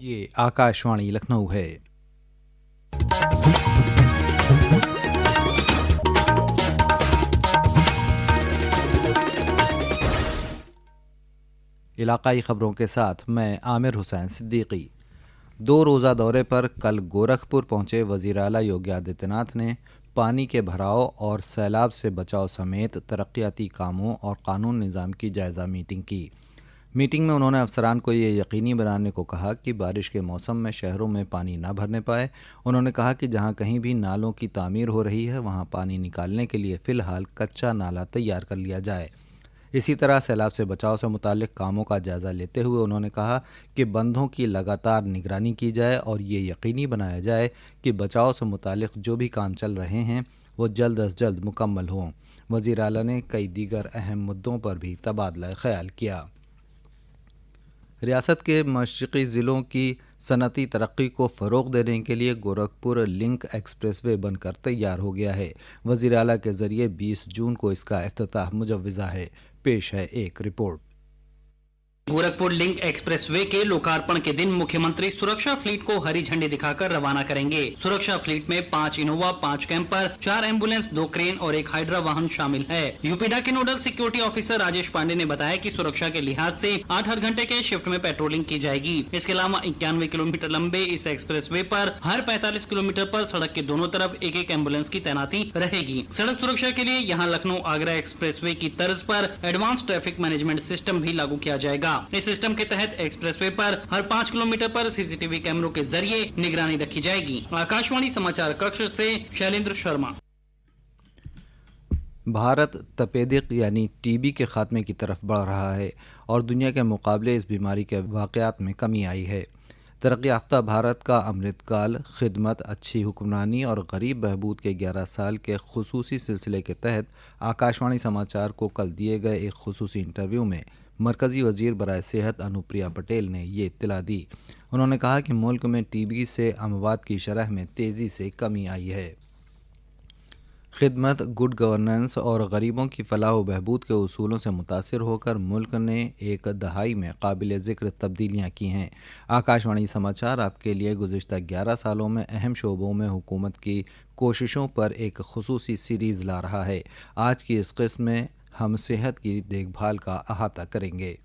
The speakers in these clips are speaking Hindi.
ये आकाशवाणी लखनऊ है। इलाकाई खबरों के साथ मैं आमिर हुसैन सिद्दीकी। 2 रोज़ा दौरे पर कल गोरखपुर पहुंचे वज़ीर आला योगी आदित्यनाथ ने पानी के भराव और सैलाब से बचाव समेत तरक्याती कामों और कानून निज़ाम की जायज़ा मीटिंग की। मीटिंग में उन्होंने अफसरान को ये यकीनी बनाने को कहा कि बारिश के मौसम में शहरों में पानी न भरने पाए। उन्होंने कहा कि जहां कहीं भी नालों की तामीर हो रही है वहां पानी निकालने के लिए फ़िलहाल कच्चा नाला तैयार कर लिया जाए। इसी तरह सैलाब से बचाव से मुताल्लिक़ कामों का जायज़ा लेते हुए उन्होंने कहा कि बंधों की लगातार निगरानी की जाए और ये यकीनी बनाया जाए कि बचाव से मुताल्लिक़ जो भी काम चल रहे हैं वो जल्द अज जल्द मुकम्मल हों। वज़ीर आला ने कई दीगर अहम मुद्दों पर भी तबादला ख्याल किया। रियासत के मशरक़ी ज़िलों की सनती तरक्की को फ़रोग़ देने के लिए गोरखपुर लिंक एक्सप्रेसवे बनकर तैयार हो गया है। वज़ीर आला के ज़रिए 20 जून को इसका इफ्तिताह मुजव्वज़ा है। पेश है एक रिपोर्ट। गोरखपुर लिंक एक्सप्रेसवे के लोकार्पण के दिन मुख्यमंत्री सुरक्षा फ्लीट को हरी झंडी दिखाकर रवाना करेंगे। सुरक्षा फ्लीट में 5 इनोवा, 5 कैंपर, 4 एम्बुलेंस, 2 क्रेन और 1 हाइड्रा वाहन शामिल है। यूपीडा के nodal security officer Rajesh Pandey ने बताया कि सुरक्षा के लिहाज से 8 घंटे के शिफ्ट में पेट्रोलिंग की जाएगी। इसके अलावा 91 किलोमीटर लंबे इस एक्सप्रेसवे पर हर 45 किलोमीटर पर सड़क के दोनों तरफ एक एम्बुलेंस की तैनाती रहेगी। सड़क सुरक्षा के लिए यहाँ लखनऊ आगरा एक्सप्रेसवे की तर्ज पर एडवांस ट्रैफिक मैनेजमेंट सिस्टम भी लागू किया जाएगा। इस सिस्टम के तहत एक्सप्रेसवे पर हर 5 किलोमीटर पर सीसीटीवी कैमरों के जरिए निगरानी रखी जाएगी। आकाशवाणी समाचार कक्ष से शैलेंद्र शर्मा। भारत तपेदिक यानी टीबी के खात्मे की तरफ बढ़ रहा है और दुनिया के मुकाबले इस बीमारी के वाक़यात में कमी आई है। तरक्की याफ्ता भारत का अमृतकाल, खिदमत, अच्छी हुक्मरानी और गरीब बहबूद के 11 साल के खुसूसी सिलसिले के तहत आकाशवाणी समाचार को कल दिए गए एक खुसूसी इंटरव्यू में मरकज़ी वज़ीर बराए सेहत अनुप्रिया पटेल ने ये इत्तला दी। उन्होंने कहा कि मुल्क में टीबी से अमवात की शरह में तेज़ी से कमी आई है। खिदमत, गुड गवर्नेंस और गरीबों की फलाह व बहबूद के उसूलों से मुतासिर होकर मुल्क ने एक दहाई में काबिल ज़िक्र तब्दीलियाँ की हैं। आकाशवाणी समाचार आपके लिए गुज़िश्ता 11 सालों में अहम शोबों में हुकूमत की कोशिशों पर एक खुसूसी सीरीज़ ला रहा है। आज की इस किस्म में हम सेहत की देखभाल का अहाता करेंगे।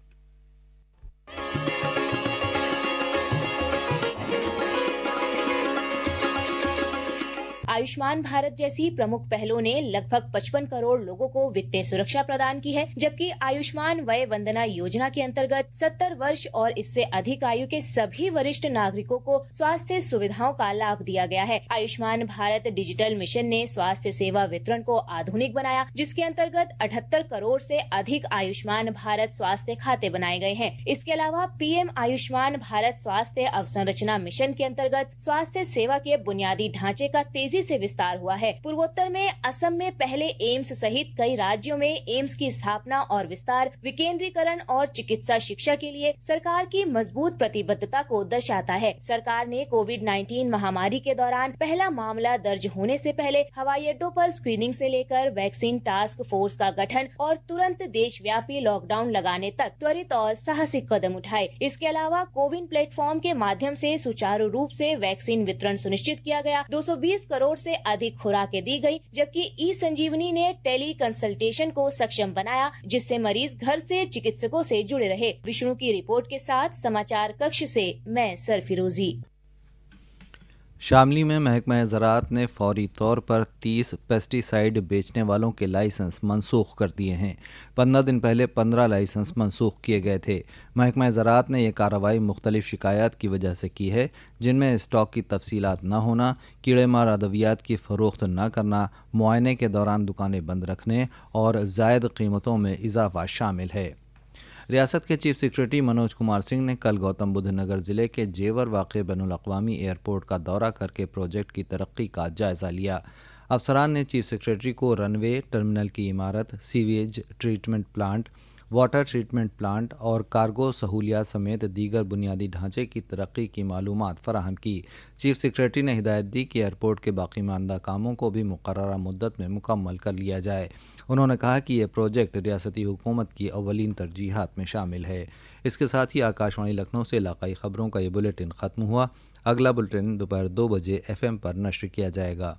आयुष्मान भारत जैसी प्रमुख पहलों ने लगभग 55 करोड़ लोगों को वित्तीय सुरक्षा प्रदान की है, जबकि आयुष्मान वय वंदना योजना के अंतर्गत 70 वर्ष और इससे अधिक आयु के सभी वरिष्ठ नागरिकों को स्वास्थ्य सुविधाओं का लाभ दिया गया है। आयुष्मान भारत डिजिटल मिशन ने स्वास्थ्य सेवा वितरण को आधुनिक बनाया, जिसके अंतर्गत 78 करोड़ से अधिक आयुष्मान भारत स्वास्थ्य खाते बनाए गए हैं। इसके अलावा पीएम आयुष्मान भारत स्वास्थ्य अवसंरचना मिशन के अंतर्गत स्वास्थ्य सेवा के बुनियादी ढांचे का तेजी से विस्तार हुआ है। पूर्वोत्तर में असम में पहले एम्स सहित कई राज्यों में एम्स की स्थापना और विस्तार विकेंद्रीकरण और चिकित्सा शिक्षा के लिए सरकार की मजबूत प्रतिबद्धता को दर्शाता है। सरकार ने कोविड-19 महामारी के दौरान पहला मामला दर्ज होने से पहले हवाई अड्डों पर स्क्रीनिंग से लेकर वैक्सीन टास्क फोर्स का गठन और तुरंत देशव्यापी लॉकडाउन लगाने तक त्वरित और साहसिक कदम उठाए। इसके अलावा कोविन प्लेटफॉर्म के माध्यम से सुचारू रूप से वैक्सीन वितरण सुनिश्चित किया गया। 220 करोड़ से अधिक खुराकें दी गई, जबकि ई संजीवनी ने टेली कंसल्टेशन को सक्षम बनाया, जिससे मरीज घर से चिकित्सकों से जुड़े रहे। विष्णु की रिपोर्ट के साथ समाचार कक्ष से मैं सरफिरोजी। शामली में महकमा ज़राअत ने फौरी तौर पर 30 पेस्टिसाइड बेचने वालों के लाइसेंस मनसूख कर दिए हैं। 15 दिन पहले 15 लाइसेंस मनसूख किए गए थे। महकमा ज़राअत ने यह कार्रवाई मुख्तलिफ शिकायत की वजह से की है, जिनमें स्टॉक की तफसीलात न होना, कीड़े मार अद्वियात की फ़रोख्त न करना, मुआयने के दौरान दुकानें बंद रखने और ज़ायद कीमतों में इजाफा शामिल है। रियासत के चीफ सेक्रेटरी मनोज कुमार सिंह ने कल गौतम बुद्ध नगर ज़िले के जेवर वाक़ बैनुल-अक़वामी एयरपोर्ट का दौरा करके प्रोजेक्ट की तरक्की का जायज़ा लिया। अफसरान ने चीफ सेक्रेटरी को रनवे, टर्मिनल की इमारत, sewage treatment plant water treatment plant और कार्गो सहूलियात समेत दीगर बुनियादी ढांचे की तरक्की की मालूमात फराहम की। चीफ सेक्रेटरी ने हिदायत दी कि एयरपोर्ट के बाकी मानदा कामों को भी मुकर्ररा मुद्दत में मुकम्मल कर लिया जाए। उन्होंने कहा कि यह प्रोजेक्ट रियासती हुकूमत की अव्वलीन तरजीहात में शामिल है। इसके साथ ही आकाशवाणी लखनऊ से इलाकाई खबरों का ये बुलेटिन ख़त्म हुआ। अगला बुलेटिन दोपहर 2 बजे FM पर नश्र किया जाएगा।